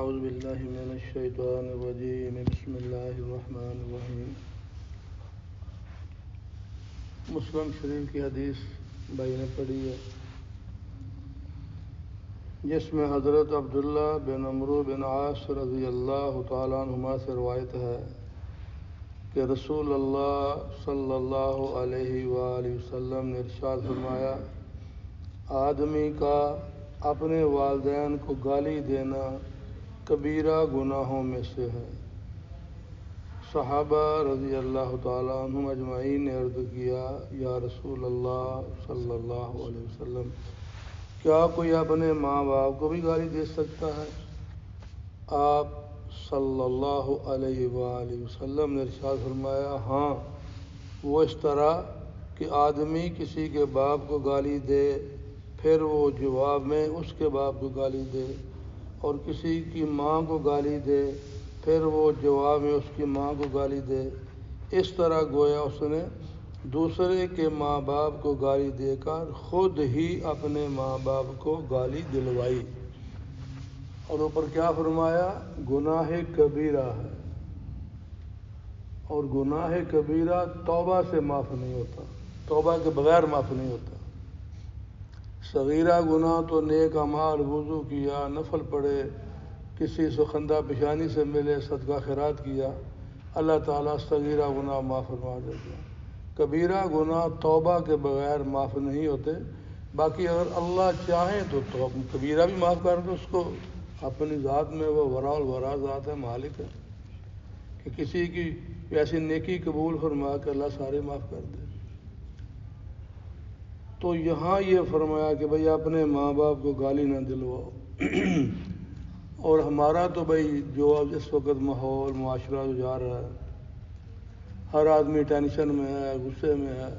اعوذ باللہ من الشیطان الرجیم بسم اللہ الرحمن الرحیم۔ مسلم شریف کی حدیث بھائی نے پڑھی ہے، جس میں حضرت عبداللہ بن عمرو بن عاص رضی اللہ تعالیٰ عنہما سے روایت ہے کہ رسول اللہ صلی اللہ علیہ وآلہ وسلم نے ارشاد فرمایا، آدمی کا اپنے والدین کو گالی دینا کبیرہ گناہوں میں سے ہے۔ صحابہ رضی اللہ تعالیٰ عنہم اجمعین نے عرض کیا، یا رسول اللہ صلی اللہ علیہ وسلم، کیا کوئی اپنے ماں باپ کو بھی گالی دے سکتا ہے؟ آپ صلی اللہ علیہ وآلہ وسلم نے ارشاد فرمایا، ہاں، وہ اس طرح کہ آدمی کسی کے باپ کو گالی دے، پھر وہ جواب میں اس کے باپ کو گالی دے، اور کسی کی ماں کو گالی دے، پھر وہ جواب میں اس کی ماں کو گالی دے۔ اس طرح گویا اس نے دوسرے کے ماں باپ کو گالی دے کر خود ہی اپنے ماں باپ کو گالی دلوائی۔ اور اوپر کیا فرمایا؟ گناہ کبیرہ ہے، اور گناہ کبیرہ توبہ سے معاف نہیں ہوتا، توبہ کے بغیر معاف نہیں ہوتا۔ صغیرہ گناہ تو نیک اعمال، وضو کیا، نفل پڑھے، کسی سخندہ پیشانی سے ملے، صدقہ خیرات کیا، اللہ تعالیٰ صغیرہ گناہ معاف فرما دیتے ہیں۔ کبیرہ گناہ توبہ کے بغیر معاف نہیں ہوتے۔ باقی اگر اللہ چاہیں تو کبیرہ بھی معاف کر دے اس کو، اپنی ذات میں وہ ورا الورا ذات ہے، مالک ہے، کہ کسی کی ایسی نیکی قبول فرما کے اللہ سارے معاف کر دے۔ تو یہاں یہ فرمایا کہ بھئی اپنے ماں باپ کو گالی نہ دلواؤ۔ اور ہمارا تو بھئی جو اس وقت ماحول معاشرہ جا رہا ہے، ہر آدمی ٹینشن میں ہے، غصے میں ہے،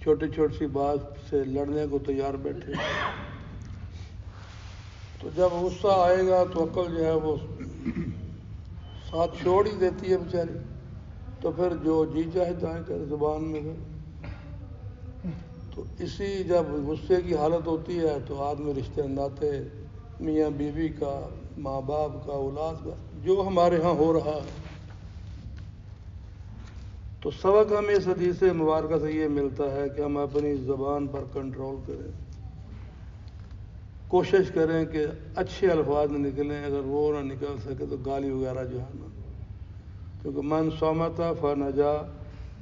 چھوٹی چھوٹی سی بات سے لڑنے کو تیار بیٹھے۔ تو جب غصہ آئے گا تو عقل جو ہے وہ ساتھ چھوڑ ہی دیتی ہے بیچاری، تو پھر جو جی چاہے تائیں کرے زبان میں گئے۔ تو اسی جب غصے کی حالت ہوتی ہے تو آدمی رشتے ناطے، میاں بیوی کا، ماں باپ کا، اولاد کا، جو ہمارے ہاں ہو رہا ہے، تو سبق ہمیں اس حدیث مبارکہ سے یہ ملتا ہے کہ ہم اپنی زبان پر کنٹرول کریں، کوشش کریں کہ اچھے الفاظ نہ نکلیں، اگر وہ نہ نکل سکے تو گالی وغیرہ جو ہے نا، کیونکہ من صمت فنجا،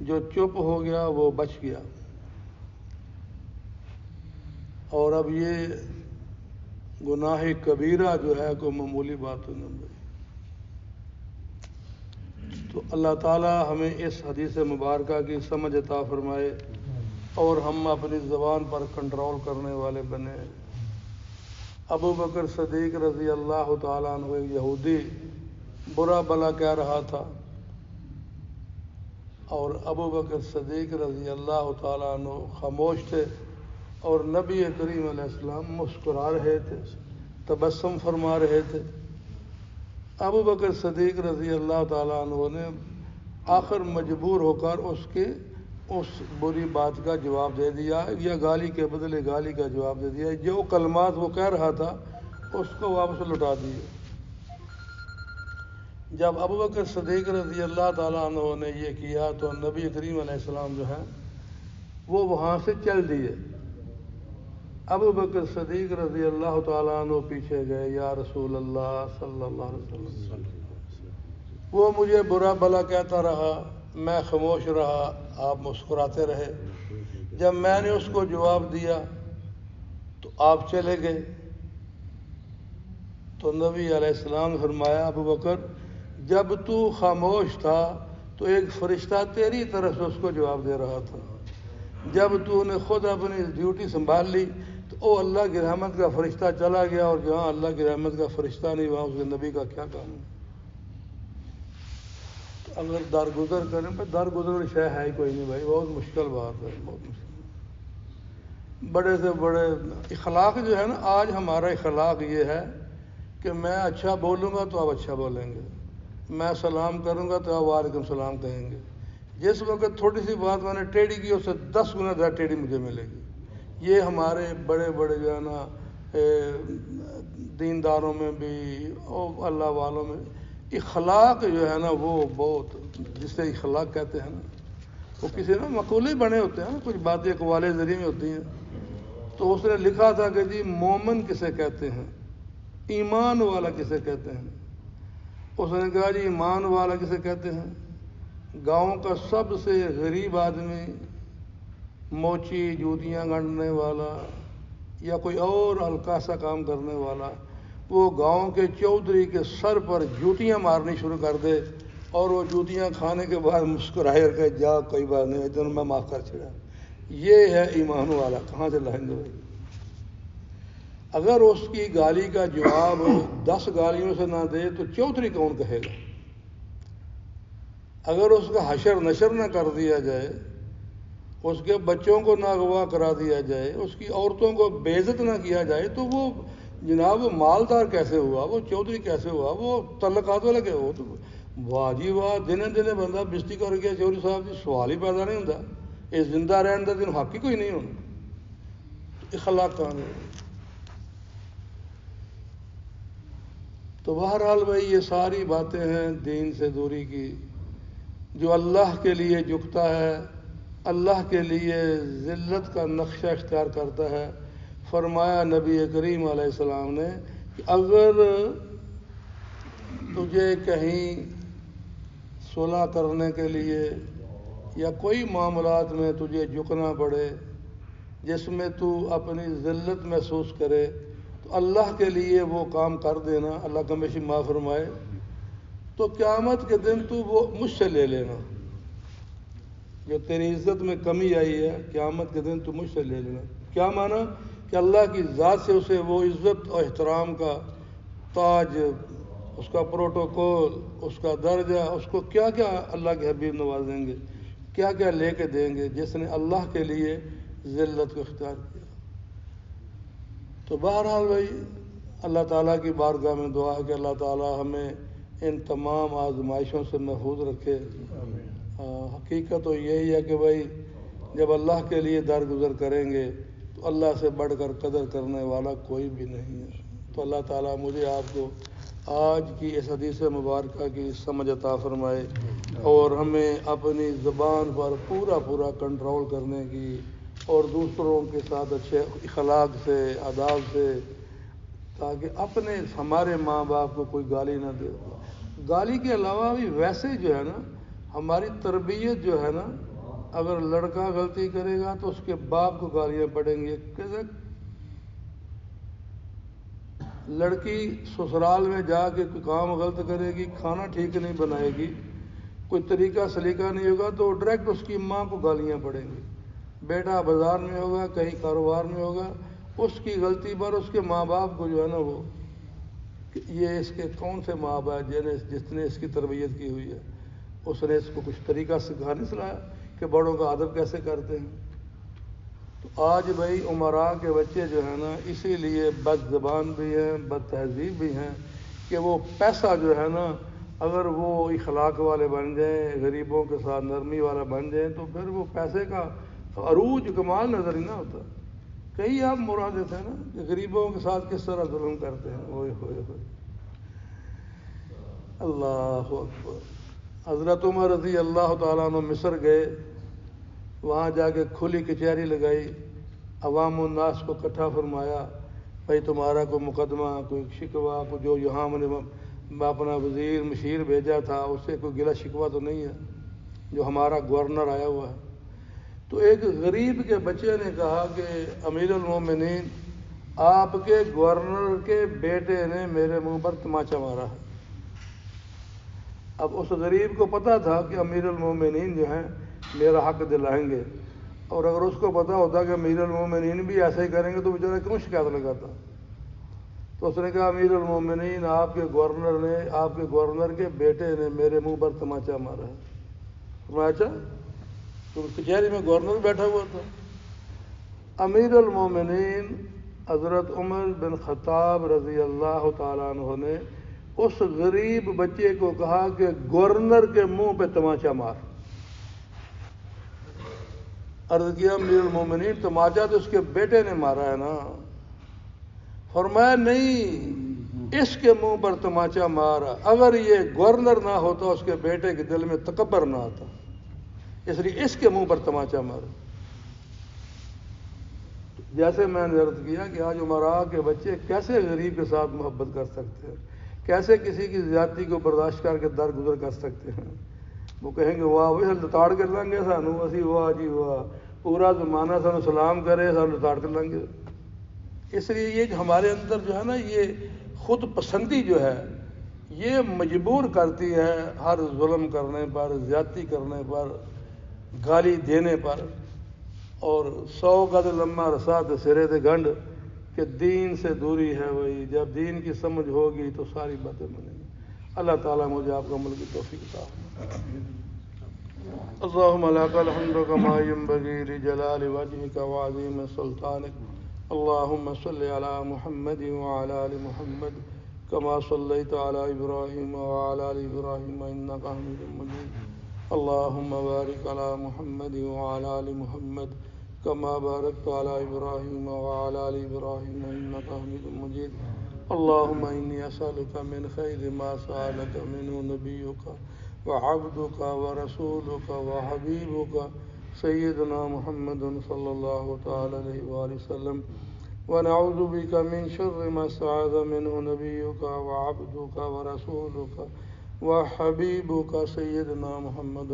جو چپ ہو گیا وہ بچ گیا۔ اور اب یہ گناہ کبیرہ جو ہے کوئی معمولی بات تو نہیں بھائی۔ تو اللہ تعالیٰ ہمیں اس حدیث مبارکہ کی سمجھ عطا فرمائے اور ہم اپنی زبان پر کنٹرول کرنے والے بنے۔ ابو بکر صدیق رضی اللہ تعالیٰ عنہ ایک یہودی برا بھلا کہہ رہا تھا، اور ابو بکر صدیق رضی اللہ تعالیٰ عنہ خاموش تھے، اور نبی کریم علیہ السلام مسکرا رہے تھے، تبسم فرما رہے تھے۔ ابو بکر صدیق رضی اللہ تعالیٰ عنہ نے آخر مجبور ہو کر اس بری بات کا جواب دے دیا، یا گالی کے بدلے گالی کا جواب دے دیا، جو کلمات وہ کہہ رہا تھا اس کو واپس لوٹا دیے۔ جب ابو بکر صدیق رضی اللہ تعالیٰ عنہ نے یہ کیا تو نبی کریم علیہ السلام جو ہیں وہ وہاں سے چل دیے۔ ابو بکر صدیق رضی اللہ تعالیٰ عنہ پیچھے گئے، یا رسول اللہ صلی اللہ علیہ وسلم، وہ مجھے برا بھلا کہتا رہا، میں خاموش رہا، آپ مسکراتے رہے، جب میں نے اس کو جواب دیا تو آپ چلے گئے۔ تو نبی علیہ السلام نے فرمایا، ابو بکر، جب تو خاموش تھا تو ایک فرشتہ تیری طرف سے اس کو جواب دے رہا تھا، جب تو نے خود اپنی ڈیوٹی سنبھال لی تو اللہ کی رحمت کا فرشتہ چلا گیا، اور جہاں اللہ کی رحمت کا فرشتہ نہیں وہاں اس کے نبی کا کیا کام ہے؟ تو اگر درگزر کریں، درگزر شے ہے ہی کوئی نہیں بھائی، بہت مشکل بات ہے، بہت مشکل۔ بڑے سے بڑے اخلاق جو ہے نا، آج ہمارا اخلاق یہ ہے کہ میں اچھا بولوں گا تو آپ اچھا بولیں گے، میں سلام کروں گا تو آپ وعلیکم السلام کہیں گے۔ جس وقت تھوڑی سی بات میں نے ٹیڑھی کی، اس سے 10 گنا زیادہ ٹیڑھی مجھے ملے گی۔ یہ ہمارے بڑے بڑے جو ہے نا دینداروں میں بھی اور اللہ والوں میں اخلاق جو ہے نا وہ بہت، جسے اخلاق کہتے ہیں نا، وہ کسی نا مقولے بنے ہوتے ہیں، کچھ باتیں اقوال ذریعے میں ہوتی ہیں. تو اس نے لکھا تھا کہ جی مومن کسے کہتے ہیں، ایمان والا کسے کہتے ہیں. اس نے کہا جی ایمان والا کسے کہتے ہیں، گاؤں کا سب سے غریب آدمی، موچی جوتیاں گنڈنے والا یا کوئی اور ہلکا سا کام کرنے والا، وہ گاؤں کے چودھری کے سر پر جوتیاں مارنی شروع کر دے اور وہ جوتیاں کھانے کے بعد مسکرائے اور کہ جا کوئی بات نہیں ادھر میں معاف کر چھڑا. یہ ہے ایمان والا. کہاں سے لائیں گے بھائی؟ اگر اس کی گالی کا جواب 10 گالیوں سے نہ دے تو چودھری کون کہے گا؟ اگر اس کا حشر نشر نہ کر دیا جائے، اس کے بچوں کو نہ اغوا کرا دیا جائے، اس کی عورتوں کو بے عزت نہ کیا جائے، تو وہ جناب مالدار کیسے ہوا، وہ چودھری کیسے ہوا، وہ تعلقات والا کیا ہوا؟ تو واہ جی واہ، دنے دنے بندہ بستی کر گیا چودھری صاحب جی، سوال ہی پیدا نہیں ہوتا. یہ زندہ رہن کا دن حق ہی کوئی نہیں ہونا. اخلاق کہاں ہے؟ تو بہرحال بھائی یہ ساری باتیں ہیں دین سے دوری کی. جو اللہ کے لیے جھکتا ہے، اللہ کے لیے ذلت کا نقشہ اختیار کرتا ہے، فرمایا نبی کریم علیہ السلام نے کہ اگر تجھے کہیں صلح کرنے کے لیے یا کوئی معاملات میں تجھے جھکنا پڑے جس میں تو اپنی ذلت محسوس کرے تو اللہ کے لیے وہ کام کر دینا، اللہ کا ہمیشہ معاف فرمائے. تو قیامت کے دن تو وہ مجھ سے لے لینا، جو تیری عزت میں کمی آئی ہے قیامت کے دن تو مجھ سے لے لینا. کیا مانا؟ کہ اللہ کی ذات سے اسے وہ عزت اور احترام کا تاج، اس کا پروٹوکول، اس کا درجہ، اس کو کیا کیا اللہ کے حبیب نوازیں گے، کیا کیا لے کے دیں گے جس نے اللہ کے لیے ذلت کو اختیار کیا. تو بہرحال بھائی اللہ تعالیٰ کی بارگاہ میں دعا ہے کہ اللہ تعالیٰ ہمیں ان تمام آزمائشوں سے محفوظ رکھے. حقیقت تو یہی ہے کہ بھائی جب اللہ کے لیے درگزر کریں گے تو اللہ سے بڑھ کر قدر کرنے والا کوئی بھی نہیں ہے. تو اللہ تعالیٰ مجھے آپ کو آج کی اس حدیث مبارکہ کی سمجھ عطا فرمائے اور ہمیں اپنی زبان پر پورا کنٹرول کرنے کی اور دوسروں کے ساتھ اچھے اخلاق سے، آداب سے، تاکہ اپنے ہمارے ماں باپ کو کوئی گالی نہ دے. گالی کے علاوہ بھی ویسے جو ہے نا ہماری تربیت جو ہے نا، اگر لڑکا غلطی کرے گا تو اس کے باپ کو گالیاں پڑیں گی. لڑکی سسرال میں جا کے کوئی کام غلط کرے گی، کھانا ٹھیک نہیں بنائے گی، کوئی طریقہ سلیقہ نہیں ہوگا تو ڈائریکٹ اس کی ماں کو گالیاں پڑیں گی. بیٹا بازار میں ہوگا، کہیں کاروبار میں ہوگا، اس کی غلطی پر اس کے ماں باپ کو جو ہے نا وہ یہ اس کے کون سے ماں باپ جس نے اس کی تربیت کی ہوئی ہے، اس نے اس کو کچھ طریقہ سکھانے سلایا کہ بڑوں کا ادب کیسے کرتے ہیں. تو آج بھائی عمراء کے بچے جو ہیں نا اسی لیے بد زبان بھی ہیں، بد تہذیب بھی ہیں کہ وہ پیسہ جو ہے نا اگر وہ اخلاق والے بن جائیں، غریبوں کے ساتھ نرمی والا بن جائیں تو پھر وہ پیسے کا عروج کمال نظر ہی نہ ہوتا. کئی آپ مراد دیتے ہیں نا کہ غریبوں کے ساتھ کس طرح ظلم کرتے ہیں. اوئے ہوئے ہوئے اللہ اکبر. حضرت عمر رضی اللہ تعالیٰ عنہ مصر گئے، وہاں جا کے کھلی کچہری لگائی، عوام الناس کو اکٹھا فرمایا، بھائی تمہارا کوئی مقدمہ، کوئی شکوہ، کوئی جو یہاں ہم نے اپنا وزیر مشیر بھیجا تھا اس سے کوئی گلہ شکوہ تو نہیں ہے جو ہمارا گورنر آیا ہوا ہے. تو ایک غریب کے بچے نے کہا کہ امیر المومنین آپ کے گورنر کے بیٹے نے میرے منہ پر تماچا مارا ہے. اب اس غریب کو پتا تھا کہ امیر المومنین جو ہیں میرا حق دلائیں گے، اور اگر اس کو پتا ہوتا کہ امیر المومنین بھی ایسے ہی کریں گے تو بیچارہ کیوں شکایت لگاتا. تو اس نے کہا امیر المومنین آپ کے گورنر کے بیٹے نے میرے منہ پر تماچا مارا ہے. تماچا تو کچہری میں گورنر بیٹھا ہوا تھا. امیر المومنین حضرت عمر بن خطاب رضی اللہ تعالیٰ عنہ نے اس غریب بچے کو کہا کہ گورنر کے منہ پہ تماچا مار. عرض کیا امیر المومنین تماچا تو اس کے بیٹے نے مارا ہے نا. فرمایا نہیں، اس کے منہ پر تماچا مارا، اگر یہ گورنر نہ ہوتا اس کے بیٹے کے دل میں تکبر نہ آتا، اس لیے اس کے منہ پر تماچا مارا۔ جیسے میں نے عرض کیا کہ آج عمرا کے بچے کیسے غریب کے ساتھ محبت کر سکتے ہیں، کیسے کسی کی زیادتی کو برداشت کر کے درگزر کر سکتے ہیں۔ وہ کہیں گے واہ وہ لتاڑ کر لیں گے سانو، اسی واہ جی واہ، پورا زمانہ سانو سلام کرے سانو لتاڑ کر لیں گے۔ اس لیے یہ جو ہمارے اندر جو ہے نا یہ خود پسندی جو ہے یہ مجبور کرتی ہے ہر ظلم کرنے پر، زیادتی کرنے پر، گالی دینے پر، اور 100 گز لمحہ رسات سرے دے گنڈ کہ دین سے دوری ہے وہی، جب دین کی سمجھ ہوگی تو ساری باتیں بنیں گی۔ اللہ تعالیٰ مجھے آپ کو عمل کی توفیق عطا فرمائے۔ اللهم لك الحمد كما ينبغي لجلال وجهك وعظيم سلطانك، اللهم صل على محمد وعلى آل محمد كما صليت على إبراهيم وعلى آل إبراهيم إنك حميد مجيد، اللهم بارك على محمد وعلى آل محمد كما باركت على إبراهيم وعلى آل إبراهيم إنك حميد مجيد، اللهم إني أسألك من خير ما سألك منه نبيك وعبدك ورسولك وحبيبك سيدنا محمد صلى الله تعالى عليه وآله وسلم، ونعوذ بك من شر ما استعاذ منه نبيك وعبدك ورسولك وحبيبك سيدنا محمد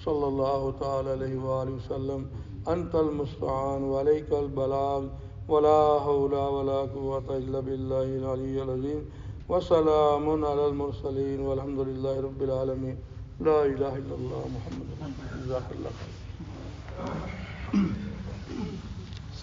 صلى الله تعالى عليه وآله وسلم، أنت المستعان وعليك البلاغ ولا حول ولا قوة إلا بالله العلي العظيم، وسلام على المرسلين والحمد لله رب العالمين، لا إله إلا الله محمد رسول الله، جزاك الله خير۔